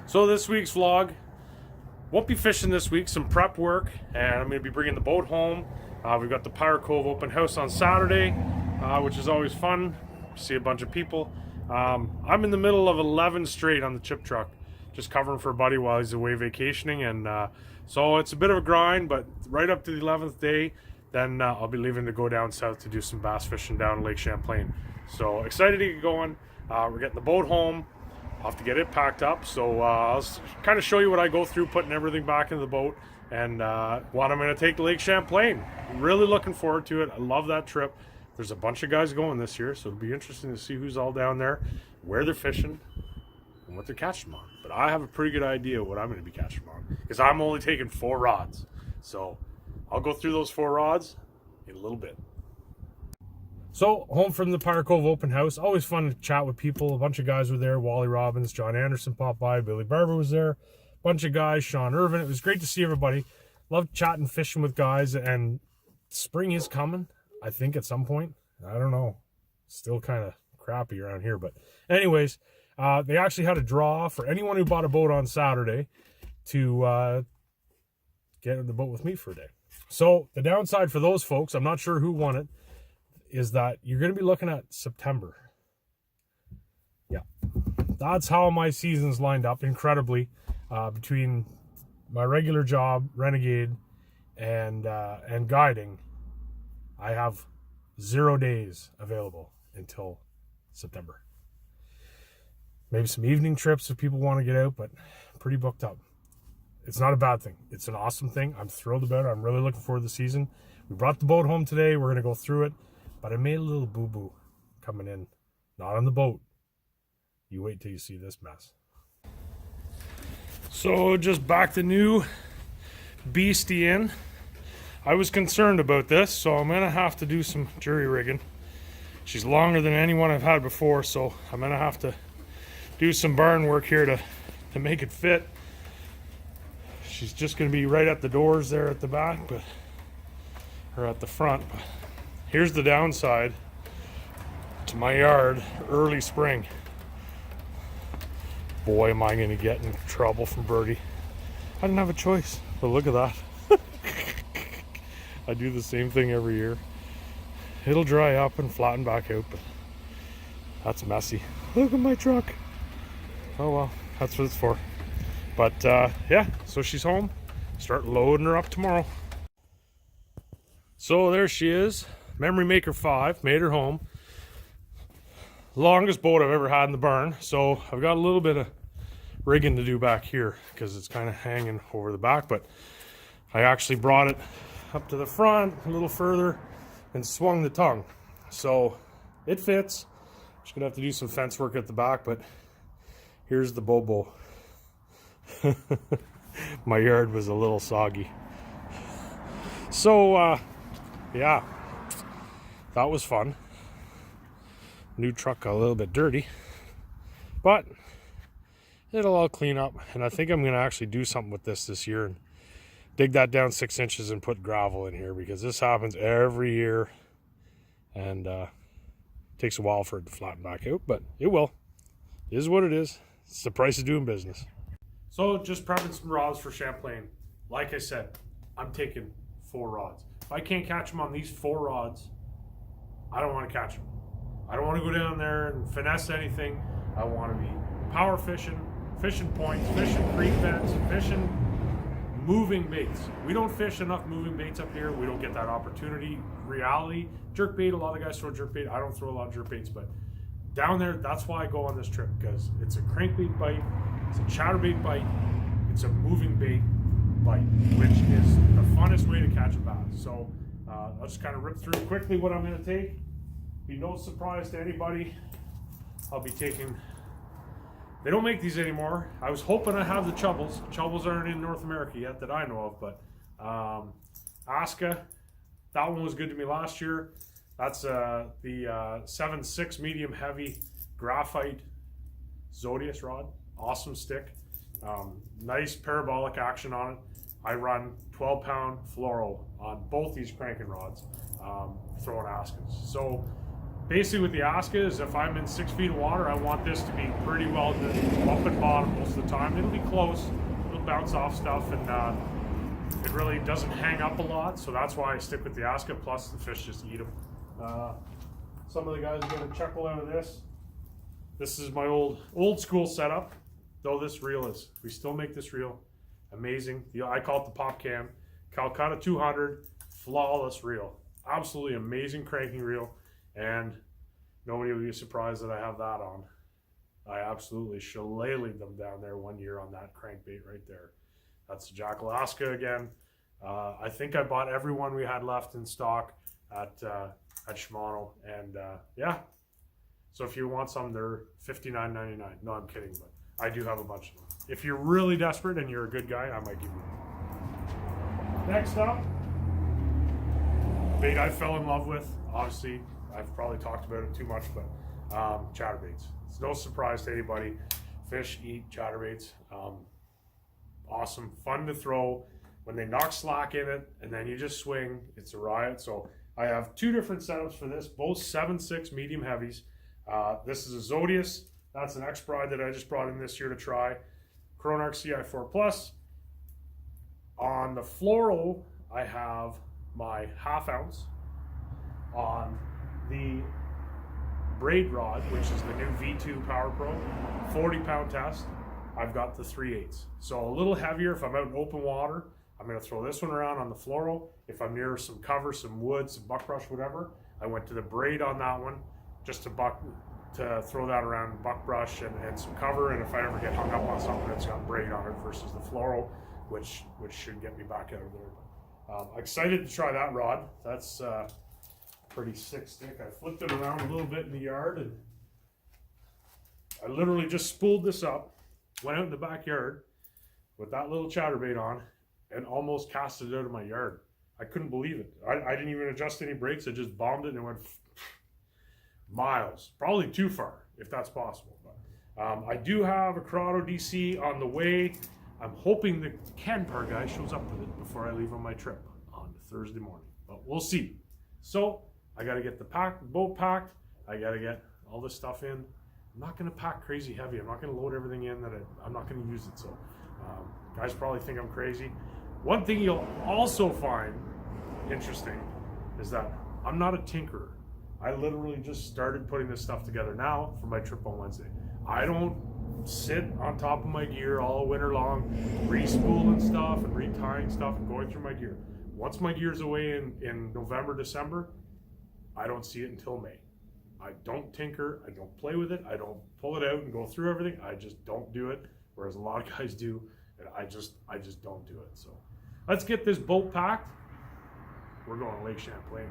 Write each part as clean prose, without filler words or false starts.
So this week's vlog, won't be fishing this week, some prep work, and I'm going to be bringing the boat home. We've got the Pirate Cove open house on Saturday, which is always fun. See a bunch of people. I'm in the middle of 11 straight on the chip truck, just covering for a buddy while he's away vacationing, and so it's a bit of a grind, but right up to the 11th day, then I'll be leaving to go down south to do some bass fishing down Lake Champlain. So excited to get going. We're getting the boat home. I'll have to get it packed up, so I'll kind of show you what I go through putting everything back into the boat and what I'm going to take to Lake Champlain. Really looking forward to it. I love that trip. There's a bunch of guys going this year, so it'll be interesting to see who's all down there, where they're fishing, and what they're catching them on. But I have a pretty good idea what I'm going to be catching them on, because I'm only taking 4 rods. So I'll go through those 4 rods in a little bit. So, home from the Pirate Cove open house. Always fun to chat with people. A bunch of guys were there. Wally Robbins, John Anderson popped by. Billy Barber was there. A bunch of guys. Sean Irvin. It was great to see everybody. Love chatting, fishing with guys. And spring is coming, I think, at some point. I don't know. Still kind of crappy around here. But anyways, they actually had a draw for anyone who bought a boat on Saturday to get in the boat with me for a day. So, the downside for those folks, I'm not sure who won it, is that you're going to be looking at September. Yeah, that's how my season's lined up incredibly, between my regular job, Renegade, and guiding. I have 0 days available until September. Maybe some evening trips if people want to get out, but pretty booked up. It's not a bad thing. It's an awesome thing. I'm thrilled about it. I'm really looking forward to the season. We brought the boat home today. We're going to go through it. But I made a little boo-boo coming in. Not on the boat. You wait till you see this mess. So just back the new beastie in. I was concerned about this, so I'm going to have to do some jury rigging. She's longer than anyone I've had before, so I'm going to have to do some barn work here to make it fit. She's just going to be right at the doors there at the back, or at the front. But here's the downside to my yard early spring. Boy, am I going to get in trouble from Birdie. I didn't have a choice, but look at that. I do the same thing every year. It'll dry up and flatten back out, but that's messy. Look at my truck. Oh well, that's what it's for. But yeah, so she's home. Start loading her up tomorrow. So there she is. Memory Maker 5, made her home. Longest boat I've ever had in the barn. So I've got a little bit of rigging to do back here because it's kind of hanging over the back. But I actually brought it up to the front a little further and swung the tongue. So it fits. Just gonna have to do some fence work at the back, but here's the BOOBOO. My yard was a little soggy. So yeah. That was fun. New truck got a little bit dirty, but it'll all clean up. And I think I'm going to actually do something with this year and dig that down 6 inches and put gravel in here, because this happens every year, and takes a while for it to flatten back out, but it will. It is what it is. It's the price of doing business. So just prepping some rods for Champlain. Like I said, I'm taking 4 rods. If I can't catch them on these 4 rods, I don't want to catch them. I don't want to go down there and finesse anything. I want to be power fishing, fishing points, fishing creek beds, fishing moving baits. We don't fish enough moving baits up here. We don't get that opportunity. Reality, jerk bait, a lot of guys throw jerk bait. I don't throw a lot of jerk baits, but down there, that's why I go on this trip, because it's a crankbait bite, it's a chatterbait bite, it's a moving bait bite, which is the funnest way to catch a bass. So I'll just kind of rip through quickly what I'm going to take. Be no surprise to anybody. I'll be taking, they don't make these anymore. I was hoping I have the Chubbles. Chubbles aren't in North America yet that I know of, but Aska, that one was good to me last year. That's the 7.6 medium heavy graphite Zodius rod. Awesome stick. Nice parabolic action on it. I run 12-pound fluoro on both these cranking rods, throwing Askins. So basically with the Aska is if I'm in 6 feet of water, I want this to be pretty well up and bottom most of the time. It'll be close, it'll bounce off stuff, and it really doesn't hang up a lot, so that's why I stick with the Aska, plus the fish just eat them. Some of the guys are going to chuckle out of this. This is my old school setup, though this reel is. We still make this reel. Amazing. I call it the Pop Cam. Calcutta 200, flawless reel. Absolutely amazing cranking reel, and nobody will be surprised that I have that on. I absolutely shillelagh'd them down there one year on that crankbait right there. That's the Jackal Aska again. I think I bought every one we had left in stock at Shimano, and yeah. So if you want some, they're $59.99. No, I'm kidding, but I do have a bunch of them. If you're really desperate and you're a good guy, I might give you one. Next up, bait I fell in love with. Obviously, I've probably talked about it too much, but chatterbaits. It's no surprise to anybody. Fish eat chatterbaits. Awesome, fun to throw. When they knock slack in it, and then you just swing, it's a riot. So I have two different setups for this, both 7.6 medium heavies. This is a Zodius. That's an X-Bride that I just brought in this year to try. Chronarch CI4 Plus. On the fluoro, I have my 1/2 ounce. On the braid rod, which is the new V2 Power Pro, 40-pound test, I've got the 3/8. So a little heavier if I'm out in open water. I'm going to throw this one around on the fluoro. If I'm near some cover, some wood, some buckbrush, whatever, I went to the braid on that one just to throw that around buckbrush and some cover. And if I ever get hung up on something that's got braid on it versus the fluoro, which should get me back out of there. But, I'm excited to try that rod. That's pretty sick stick. I flipped it around a little bit in the yard, and I literally just spooled this up, went out in the backyard with that little chatterbait on, and almost cast it out of my yard. I couldn't believe it. I didn't even adjust any brakes. I just bombed it and it went miles, probably too far if that's possible. But I do have a Corrado DC on the way. I'm hoping the Canpar guy shows up with it before I leave on my trip on Thursday morning, but we'll see. So I got to get the boat packed. I got to get all this stuff in. I'm not going to pack crazy heavy. I'm not going to load everything in that I'm not going to use it. So guys probably think I'm crazy. One thing you'll also find interesting is that I'm not a tinkerer. I literally just started putting this stuff together now for my trip on Wednesday. I don't sit on top of my gear all winter long, re-spooling stuff and retying stuff and going through my gear. Once my gear's away in November, December, I don't see it until May. I don't tinker, I don't play with it, I don't pull it out and go through everything. I just don't do it, whereas a lot of guys do, and I just don't do it. So let's get this boat packed. We're going to Lake Champlain.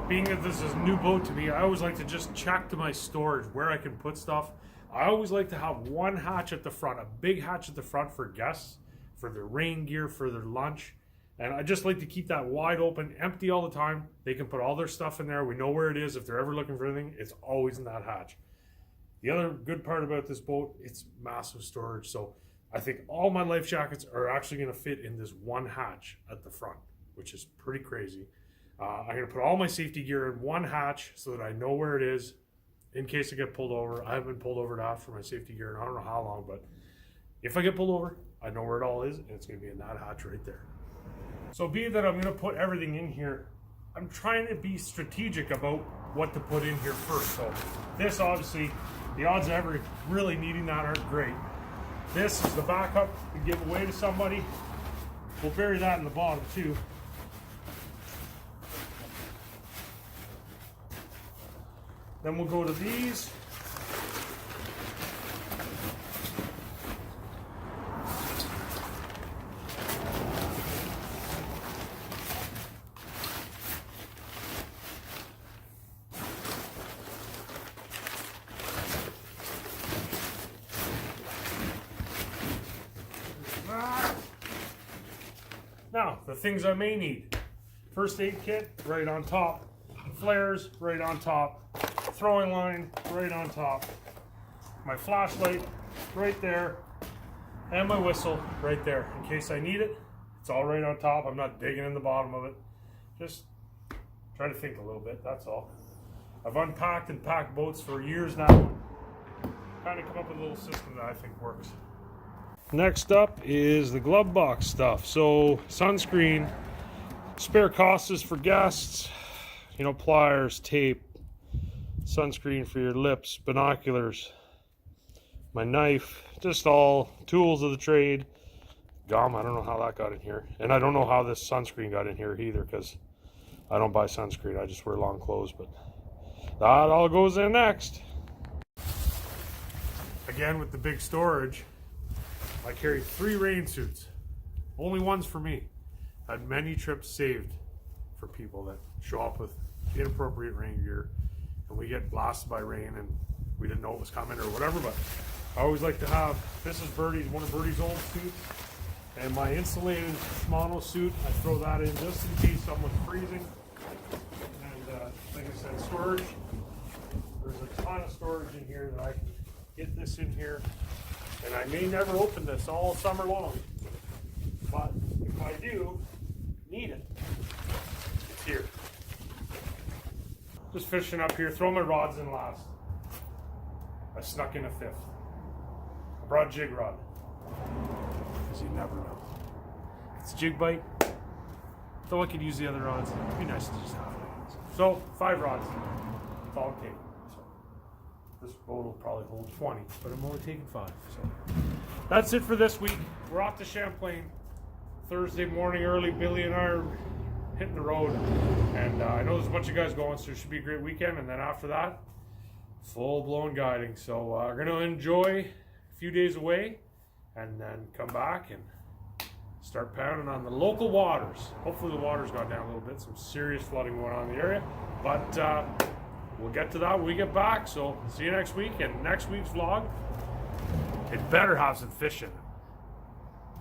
Being that this is a new boat to me, I always like to just check to my storage where I can put stuff. I always like to have one hatch at the front, a big hatch at the front for guests, for their rain gear, for their lunch. And I just like to keep that wide open, empty all the time. They can put all their stuff in there. We know where it is. If they're ever looking for anything, it's always in that hatch. The other good part about this boat, it's massive storage. So I think all my life jackets are actually going to fit in this one hatch at the front, which is pretty crazy. I'm going to put all my safety gear in one hatch so that I know where it is in case I get pulled over. I haven't been pulled over to ask for my safety gear in I don't know how long, but if I get pulled over, I know where it all is, and it's going to be in that hatch right there. So being that I'm going to put everything in here, I'm trying to be strategic about what to put in here first. So this, obviously, the odds of ever really needing that aren't great. This is the backup to give away to somebody. We'll bury that in the bottom too. Then we'll go to these. Now, the things I may need. First aid kit, right on top. Flares, right on top. Throwing line, right on top. My flashlight, right there. And my whistle, right there. In case I need it, it's all right on top. I'm not digging in the bottom of it. Just try to think a little bit, that's all. I've unpacked and packed boats for years now. Kind of come up with a little system that I think works. Next up is the glove box stuff. So sunscreen, spare costas for guests, you know, pliers, tape, sunscreen for your lips, binoculars, my knife, just all tools of the trade. Gum, I don't know how that got in here. And I don't know how this sunscreen got in here either, because I don't buy sunscreen, I just wear long clothes, but that all goes in next. Again, with the big storage, I carry 3 rain suits. Only one's for me. I had many trips saved for people that show up with inappropriate rain gear and we get blasted by rain and we didn't know it was coming or whatever, but I always like to have, this is Birdie's, one of Birdie's old suits, and my insulated mono suit, I throw that in just in case someone's freezing. And like I said, storage, there's a ton of storage in here that I can get this in here, and I may never open this all summer long, but if I do need it, it's here. Just fishing up here, throw my rods in last. I snuck in a 5th. I brought a jig rod, because you never know. It's a jig bite, though I could use the other rods. It'd be nice to just have it. So 5 rods, it's all I'm taking. This boat will probably hold 20, but I'm only taking 5. So that's it for this week. We're off to Champlain Thursday morning early. Billy and I are hitting the road, and I know there's a bunch of guys going, so it should be a great weekend. And then after that, full-blown guiding. So we're going to enjoy a few days away, and then come back and start pounding on the local waters. Hopefully the water's gone down a little bit. Some serious flooding going on in the area, but we'll get to that when we get back. So see you next week, and next week's vlog, it better have some fish in it.